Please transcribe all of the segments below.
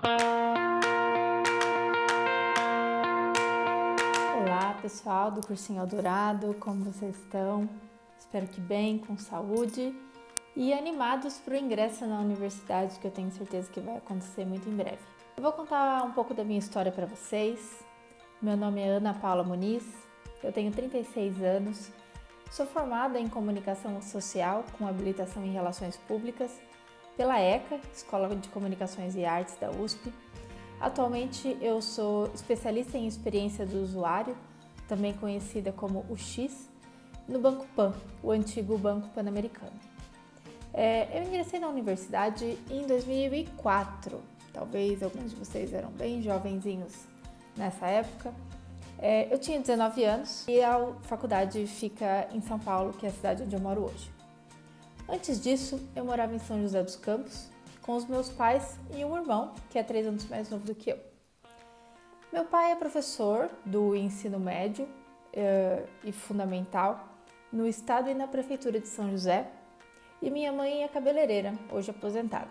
Olá pessoal do Cursinho Eldorado, como vocês estão? Espero que bem, com saúde e animados para o ingresso na universidade, que eu tenho certeza que vai acontecer muito em breve. Eu vou contar um pouco da minha história para vocês. Meu nome é Ana Paula Muniz, eu tenho 36 anos, sou formada em Comunicação Social com habilitação em Relações Públicas pela ECA, Escola de Comunicações e Artes da USP. Atualmente eu sou especialista em experiência do usuário, também conhecida como o X, no Banco Pan, o antigo Banco Pan-Americano. Eu ingressei na universidade em 2004, talvez alguns de vocês eram bem jovenzinhos nessa época. Eu tinha 19 anos e a faculdade fica em São Paulo, que é a cidade onde eu moro hoje. Antes disso, eu morava em São José dos Campos, com os meus pais e um irmão, que é 3 anos mais novo do que eu. Meu pai é professor do ensino médio e fundamental no estado e na prefeitura de São José, e minha mãe é cabeleireira, hoje aposentada.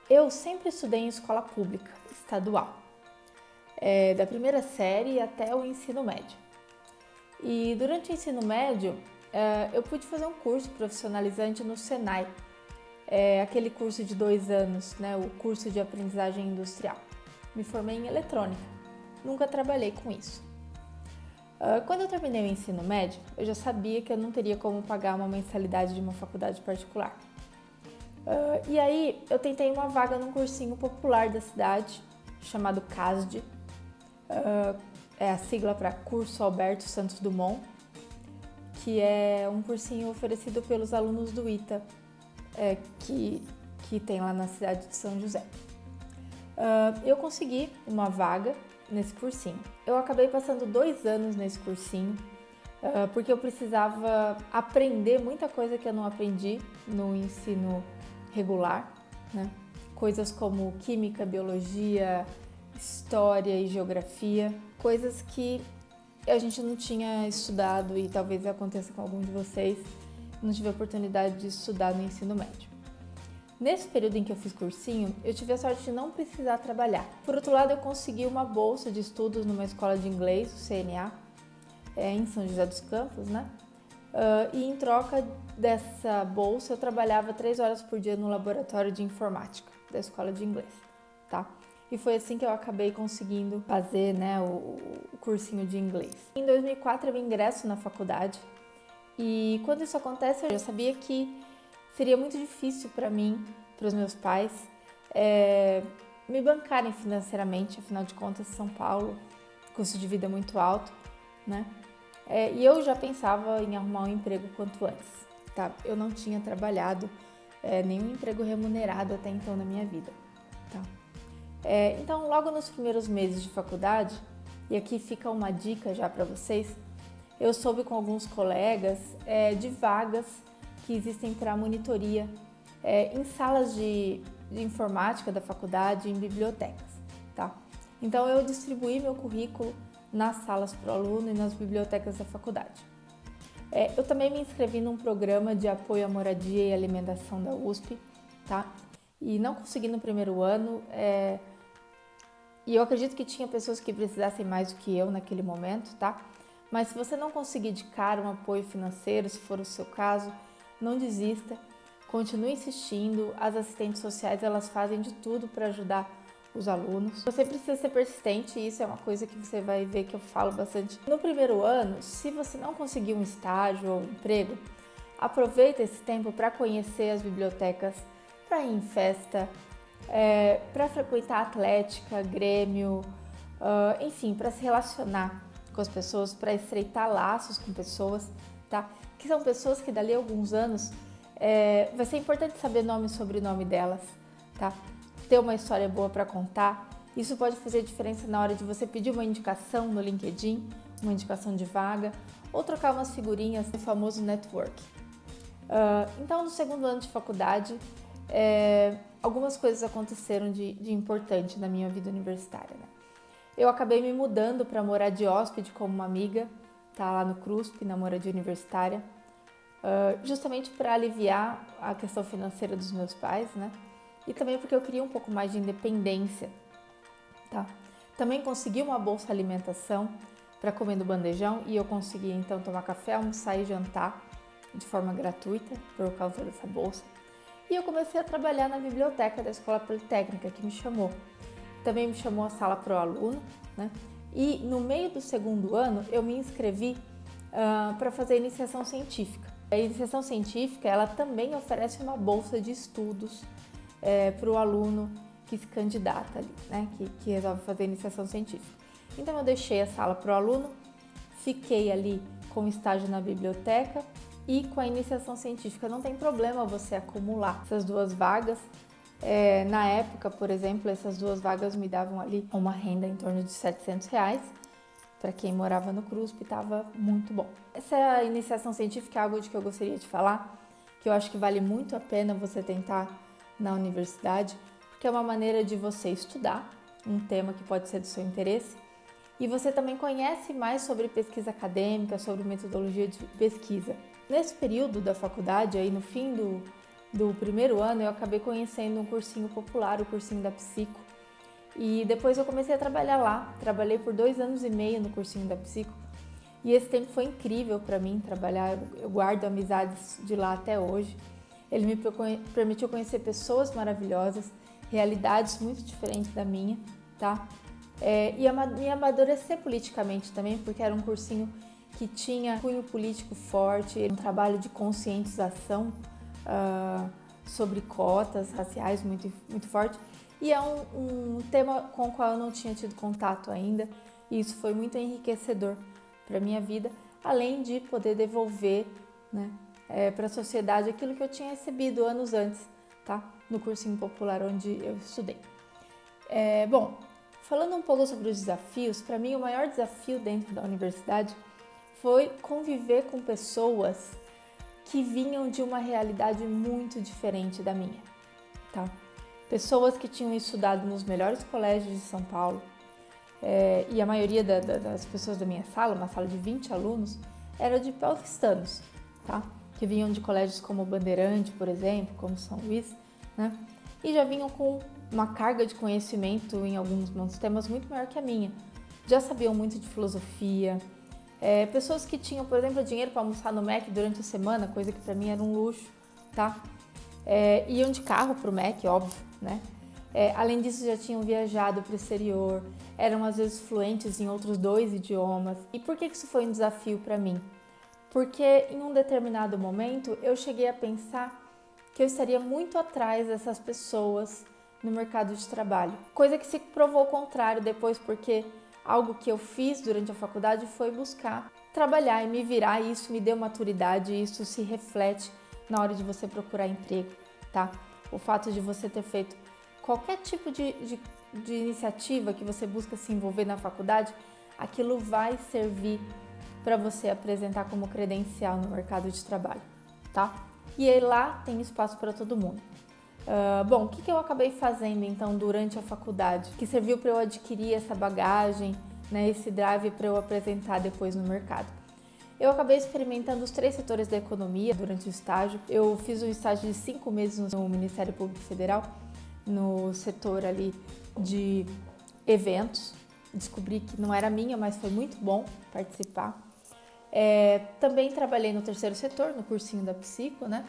Eu sempre estudei em escola pública, estadual, da primeira série até o ensino médio. E durante o ensino médio, eu pude fazer um curso profissionalizante no Senai, aquele curso de 2 anos, né, o curso de aprendizagem industrial. Me formei em eletrônica, nunca trabalhei com isso. Quando eu terminei o ensino médio, eu já sabia que eu não teria como pagar uma mensalidade de uma faculdade particular. E aí eu tentei uma vaga num cursinho popular da cidade, chamado CASD, é a sigla para Curso Alberto Santos Dumont, que é um cursinho oferecido pelos alunos do ITA, que tem lá na cidade de São José. Eu consegui uma vaga nesse cursinho. Eu acabei passando 2 anos nesse cursinho, porque eu precisava aprender muita coisa que eu não aprendi no ensino regular, né? Coisas como química, biologia, história e geografia, coisas que a gente não tinha estudado e talvez aconteça com algum de vocês, não tive a oportunidade de estudar no ensino médio. Nesse período em que eu fiz cursinho, eu tive a sorte de não precisar trabalhar. Por outro lado, eu consegui uma bolsa de estudos numa escola de inglês, o CNA, em São José dos Campos, né? E em troca dessa bolsa, eu trabalhava 3 horas por dia no laboratório de informática da escola de inglês, tá? E foi assim que eu acabei conseguindo fazer, né, o cursinho de inglês. Em 2004, eu ingresso na faculdade e quando isso acontece, eu já sabia que seria muito difícil para mim, para os meus pais, me bancarem financeiramente, afinal de contas, São Paulo, custo de vida muito alto, né? E eu já pensava em arrumar um emprego quanto antes, tá? Eu não tinha trabalhado nenhum emprego remunerado até então na minha vida, tá? Então, logo nos primeiros meses de faculdade, e aqui fica uma dica já para vocês, eu soube com alguns colegas de vagas que existem para monitoria em salas de informática da faculdade, em bibliotecas, tá? Então eu distribuí meu currículo nas salas para o aluno e nas bibliotecas da faculdade. Eu também me inscrevi num programa de apoio à moradia e alimentação da USP, tá? E não consegui no primeiro ano, e eu acredito que tinha pessoas que precisassem mais do que eu naquele momento, tá? Mas se você não conseguir de cara um apoio financeiro, se for o seu caso, não desista, continue insistindo, as assistentes sociais elas fazem de tudo para ajudar os alunos. Você precisa ser persistente e isso é uma coisa que você vai ver que eu falo bastante. No primeiro ano, se você não conseguir um estágio ou um emprego, aproveita esse tempo para conhecer as bibliotecas, para ir em festa, para frequentar atlética, grêmio, enfim, para se relacionar com as pessoas, para estreitar laços com pessoas, tá? Que são pessoas que dali a alguns anos vai ser importante saber nome e sobrenome delas, tá? Ter uma história boa para contar. Isso pode fazer diferença na hora de você pedir uma indicação no LinkedIn, uma indicação de vaga, ou trocar umas figurinhas no famoso network. Então, no segundo ano de faculdade, algumas coisas aconteceram de importante na minha vida universitária, né? Eu acabei me mudando para morar de hóspede como uma amiga, tá lá no CRUSP, na moradia universitária, justamente para aliviar a questão financeira dos meus pais, né? e também porque eu queria um pouco mais de independência, tá? Também consegui uma bolsa alimentação para comer no bandejão e eu consegui então tomar café, almoçar e jantar de forma gratuita por causa dessa bolsa. E eu comecei a trabalhar na biblioteca da Escola Politécnica, que me chamou. Também me chamou a sala para o aluno, né? E no meio do segundo ano eu me inscrevi para fazer iniciação científica. A iniciação científica, ela também oferece uma bolsa de estudos para o aluno que se candidata ali, né? Que resolve fazer iniciação científica. Então eu deixei a sala para o aluno, fiquei ali com estágio na biblioteca e com a iniciação científica. Não tem problema você acumular essas duas vagas. Na época, por exemplo, essas duas vagas me davam ali uma renda em torno de R$700. Para quem morava no CRUSP, estava muito bom. Essa iniciação científica é algo de que eu gostaria de falar, que eu acho que vale muito a pena você tentar na universidade, porque é uma maneira de você estudar um tema que pode ser do seu interesse e você também conhece mais sobre pesquisa acadêmica, sobre metodologia de pesquisa. Nesse período da faculdade, aí no fim do primeiro ano, eu acabei conhecendo um cursinho popular, o cursinho da Psico, e depois eu comecei a trabalhar lá. Trabalhei por 2 anos e meio no cursinho da Psico e esse tempo foi incrível para mim trabalhar. Eu guardo amizades de lá até hoje. Ele me permitiu conhecer pessoas maravilhosas, realidades muito diferentes da minha, tá? E me amadurecer politicamente também, porque era um cursinho que tinha cunho político forte, um trabalho de conscientização sobre cotas raciais muito, muito forte. E é um tema com o qual eu não tinha tido contato ainda, e isso foi muito enriquecedor para a minha vida, além de poder devolver, né, para a sociedade aquilo que eu tinha recebido anos antes, tá? No cursinho popular onde eu estudei. Bom, falando um pouco sobre os desafios, para mim o maior desafio dentro da universidade foi conviver com pessoas que vinham de uma realidade muito diferente da minha, tá? Pessoas que tinham estudado nos melhores colégios de São Paulo, e a maioria das pessoas da minha sala, uma sala de 20 alunos, era de paulistanos, tá? Que vinham de colégios como Bandeirante, por exemplo, como São Luís, né? E já vinham com uma carga de conhecimento em alguns temas muito maior que a minha. Já sabiam muito de filosofia, pessoas que tinham, por exemplo, dinheiro para almoçar no Mac durante a semana, coisa que para mim era um luxo, tá? Iam de carro para o Mac, óbvio, né? Além disso, já tinham viajado para o exterior, eram às vezes fluentes em outros 2 idiomas. E por que isso foi um desafio para mim? Porque em um determinado momento eu cheguei a pensar que eu estaria muito atrás dessas pessoas no mercado de trabalho. Coisa que se provou o contrário depois, porque algo que eu fiz durante a faculdade foi buscar trabalhar e me virar, e isso me deu maturidade, e isso se reflete na hora de você procurar emprego, tá? O fato de você ter feito qualquer tipo de iniciativa que você busca se envolver na faculdade, aquilo vai servir para você apresentar como credencial no mercado de trabalho, tá? E aí lá tem espaço para todo mundo. Bom, o que eu acabei fazendo então durante a faculdade, que serviu para eu adquirir essa bagagem, né, esse drive para eu apresentar depois no mercado? Eu acabei experimentando os 3 setores da economia durante o estágio. Eu fiz um estágio de 5 meses no Ministério Público Federal, no setor ali de eventos. Descobri que não era minha, mas foi muito bom participar. Também trabalhei no terceiro setor, no cursinho da Psico, né?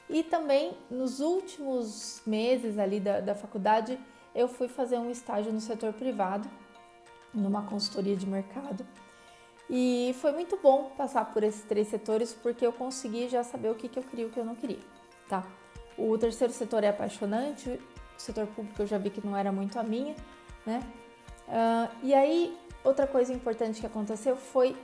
E também nos últimos meses ali da faculdade, eu fui fazer um estágio no setor privado, numa consultoria de mercado. E foi muito bom passar por esses 3 setores, porque eu consegui já saber o que eu queria e o que eu não queria, tá? O terceiro setor é apaixonante, o setor público eu já vi que não era muito a minha, né? E aí, outra coisa importante que aconteceu foi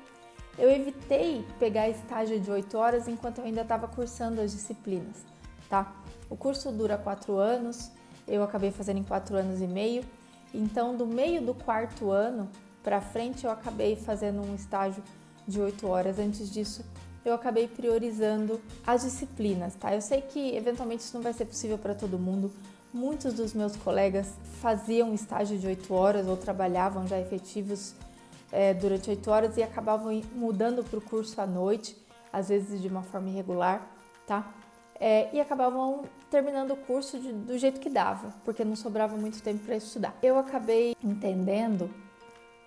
eu evitei pegar estágio de 8 horas enquanto eu ainda estava cursando as disciplinas, tá? O curso dura 4 anos, eu acabei fazendo em 4 anos e meio, então do meio do 4º ano para frente eu acabei fazendo um estágio de 8 horas. Antes disso, eu acabei priorizando as disciplinas, tá? Eu sei que eventualmente isso não vai ser possível para todo mundo. Muitos dos meus colegas faziam estágio de 8 horas ou trabalhavam já efetivos durante 8 horas e acabavam mudando para o curso à noite, às vezes de uma forma irregular, tá? e acabavam terminando o curso do jeito que dava, porque não sobrava muito tempo para estudar. Eu acabei entendendo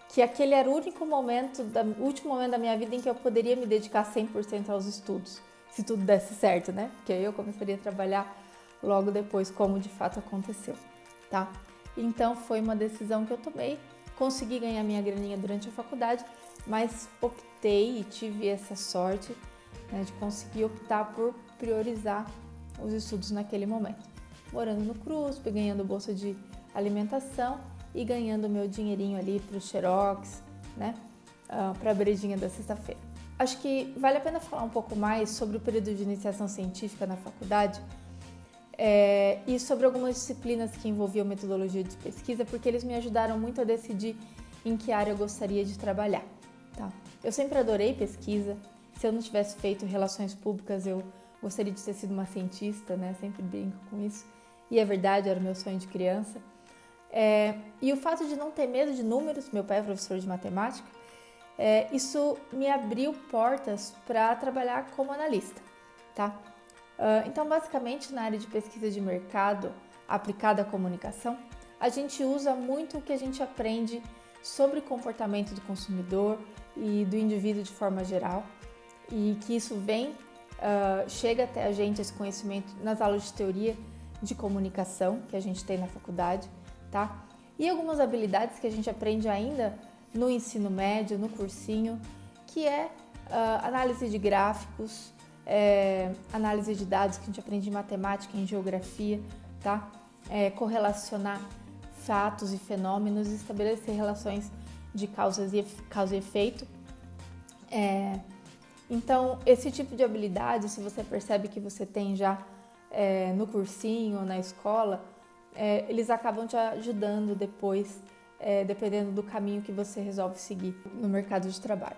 que aquele era o último momento da minha vida em que eu poderia me dedicar 100% aos estudos, se tudo desse certo, né? Porque aí eu começaria a trabalhar logo depois, como de fato aconteceu, tá? Então foi uma decisão que eu tomei, consegui ganhar minha graninha durante a faculdade, mas optei e tive essa sorte, né, de conseguir optar por priorizar os estudos naquele momento. Morando no CRUSP, ganhando bolsa de alimentação e ganhando meu dinheirinho ali para o Xerox, né, para a brejinha da sexta-feira. Acho que vale a pena falar um pouco mais sobre o período de iniciação científica na faculdade e sobre algumas disciplinas que envolviam metodologia de pesquisa, porque eles me ajudaram muito a decidir em que área eu gostaria de trabalhar. Tá? Eu sempre adorei pesquisa. Se eu não tivesse feito relações públicas, eu gostaria de ter sido uma cientista, né? Sempre brinco com isso. E é verdade, era o meu sonho de criança. E o fato de não ter medo de números, meu pai é professor de matemática, isso me abriu portas para trabalhar como analista, tá? Então, basicamente, na área de pesquisa de mercado aplicada à comunicação, a gente usa muito o que a gente aprende sobre o comportamento do consumidor e do indivíduo de forma geral, e que isso chega até a gente, esse conhecimento, nas aulas de teoria de comunicação que a gente tem na faculdade, tá? E algumas habilidades que a gente aprende ainda no ensino médio, no cursinho, que é análise de gráficos, análise de dados que a gente aprende em matemática, em geografia, tá? Correlacionar fatos e fenômenos e estabelecer relações de causa e efeito. Então, esse tipo de habilidade, se você percebe que você tem já no cursinho, na escola, eles acabam te ajudando depois, dependendo do caminho que você resolve seguir no mercado de trabalho.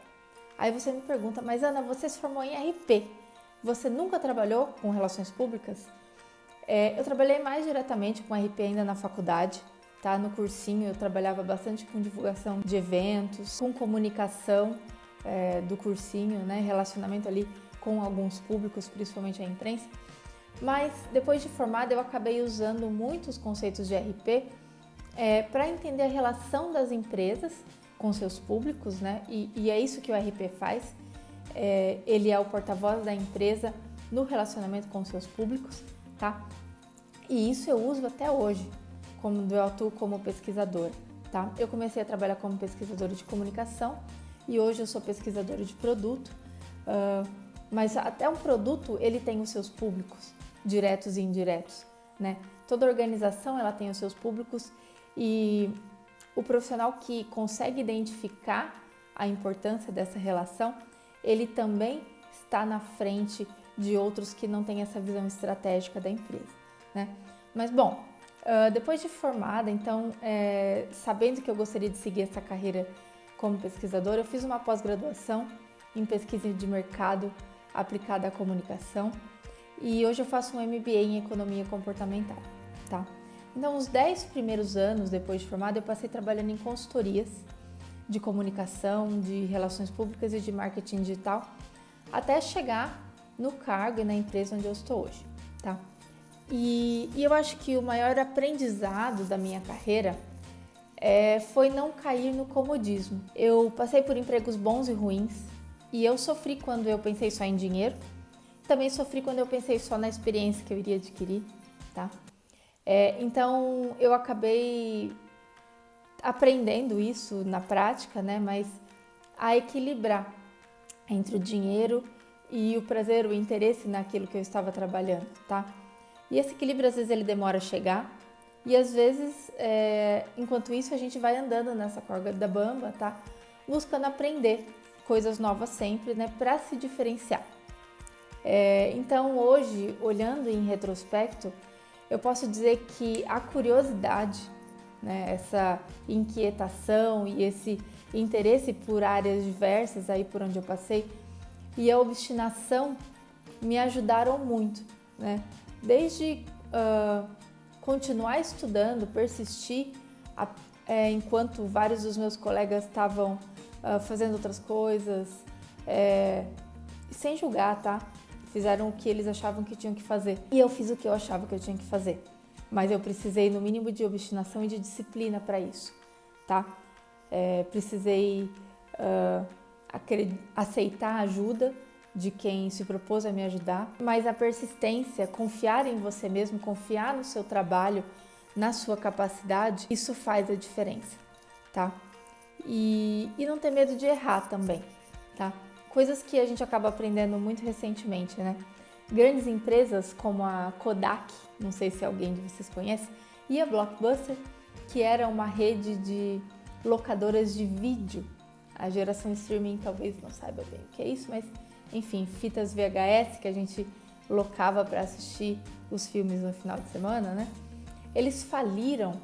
Aí você me pergunta, mas Ana, você se formou em RP, você nunca trabalhou com relações públicas? Eu trabalhei mais diretamente com RP ainda na faculdade, tá? No cursinho eu trabalhava bastante com divulgação de eventos, com comunicação do cursinho, né? Relacionamento ali com alguns públicos, principalmente a imprensa. Mas depois de formada eu acabei usando muitos conceitos de RP para entender a relação das empresas com seus públicos, né? E é isso que o RP faz. Ele é o porta-voz da empresa no relacionamento com seus públicos, tá? E isso eu uso até hoje, quando eu atuo como pesquisadora, tá? Eu comecei a trabalhar como pesquisadora de comunicação e hoje eu sou pesquisadora de produto, mas até um produto ele tem os seus públicos, diretos e indiretos, né? Toda organização ela tem os seus públicos e o profissional que consegue identificar a importância dessa relação, ele também está na frente de outros que não têm essa visão estratégica da empresa, né? Mas bom, depois de formada, então, sabendo que eu gostaria de seguir essa carreira como pesquisadora, eu fiz uma pós-graduação em pesquisa de mercado aplicada à comunicação e hoje eu faço um MBA em economia comportamental, tá? Então, os 10 primeiros anos depois de formada, eu passei trabalhando em consultorias de comunicação, de relações públicas e de marketing digital, até chegar no cargo e na empresa onde eu estou hoje, tá? E eu acho que o maior aprendizado da minha carreira foi não cair no comodismo. Eu passei por empregos bons e ruins e eu sofri quando eu pensei só em dinheiro, também sofri quando eu pensei só na experiência que eu iria adquirir, tá? Então eu acabei aprendendo isso na prática, né? Mas a equilibrar entre o dinheiro e o prazer, o interesse naquilo que eu estava trabalhando, tá? E esse equilíbrio, às vezes, ele demora a chegar e, às vezes, enquanto isso, a gente vai andando nessa corda bamba, tá? Buscando aprender coisas novas sempre, né? Para se diferenciar. Então, hoje, olhando em retrospecto, eu posso dizer que a curiosidade, né? Essa inquietação e esse interesse por áreas diversas aí por onde eu passei e a obstinação me ajudaram muito, né? Desde continuar estudando, persistir enquanto vários dos meus colegas estavam fazendo outras coisas, sem julgar, tá? fizeram o que eles achavam que tinham que fazer. E eu fiz o que eu achava que eu tinha que fazer. Mas eu precisei, no mínimo, de obstinação e de disciplina para isso, tá? Precisei aceitar a ajuda de quem se propôs a me ajudar, mas a persistência, confiar em você mesmo, confiar no seu trabalho, na sua capacidade, isso faz a diferença, tá? E não ter medo de errar também, tá? Coisas que a gente acaba aprendendo muito recentemente, né? Grandes empresas como a Kodak, não sei se alguém de vocês conhece, e a Blockbuster, que era uma rede de locadoras de vídeo. A geração streaming talvez não saiba bem o que é isso, mas enfim, fitas VHS que a gente locava para assistir os filmes no final de semana, né? Eles faliram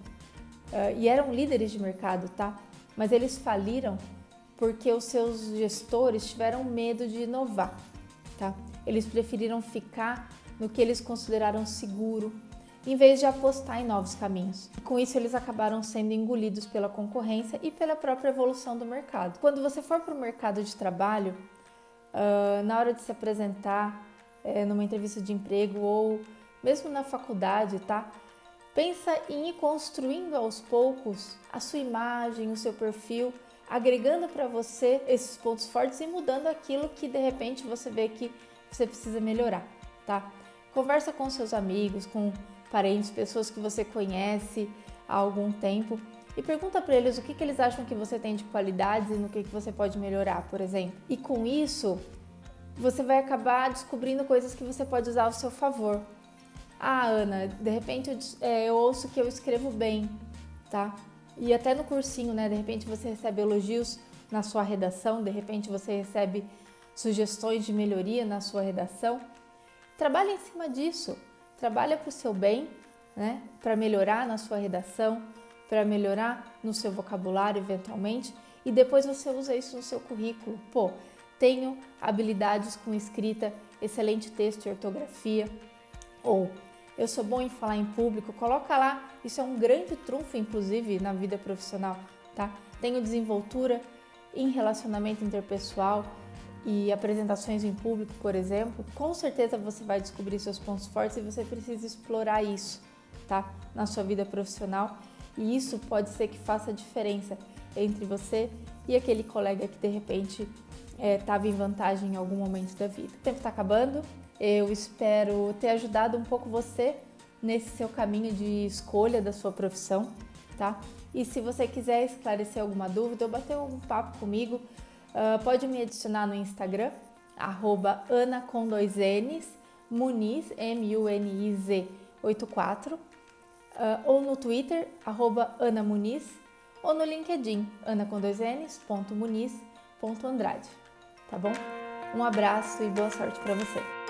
e eram líderes de mercado, tá? Mas eles faliram porque os seus gestores tiveram medo de inovar, tá? Eles preferiram ficar no que eles consideraram seguro, em vez de apostar em novos caminhos. E com isso, eles acabaram sendo engolidos pela concorrência e pela própria evolução do mercado. Quando você for para o mercado de trabalho, na hora de se apresentar numa entrevista de emprego ou mesmo na faculdade, tá? Pensa em ir construindo aos poucos a sua imagem, o seu perfil, agregando para você esses pontos fortes e mudando aquilo que de repente você vê que você precisa melhorar, tá? Conversa com seus amigos, com parentes, pessoas que você conhece há algum tempo e pergunta para eles o que eles acham que você tem de qualidades e no que você pode melhorar, por exemplo. E com isso, você vai acabar descobrindo coisas que você pode usar ao seu favor. Ah, Ana, de repente eu ouço que eu escrevo bem, tá? E até no cursinho, né? De repente você recebe elogios na sua redação, de repente você recebe sugestões de melhoria na sua redação. Trabalhe em cima disso, trabalha para o seu bem, né? Para melhorar na sua redação, para melhorar no seu vocabulário eventualmente, e depois você usa isso no seu currículo. Pô, tenho habilidades com escrita, excelente texto e ortografia, ou eu sou bom em falar em público, coloca lá, isso é um grande trunfo, inclusive, na vida profissional, tá? Tenho desenvoltura em relacionamento interpessoal e apresentações em público, por exemplo. Com certeza você vai descobrir seus pontos fortes e você precisa explorar isso, tá? Na sua vida profissional, e isso pode ser que faça a diferença entre você e aquele colega que de repente estava em vantagem em algum momento da vida. O tempo está acabando. Eu espero ter ajudado um pouco você nesse seu caminho de escolha da sua profissão, tá? E se você quiser esclarecer alguma dúvida ou bater algum papo comigo, pode me adicionar no Instagram, @ana_Muniz, Muniz 84, ou no Twitter, @anamuniz, ou no LinkedIn, ana_Muniz.andrade, tá bom? Um abraço e boa sorte para você!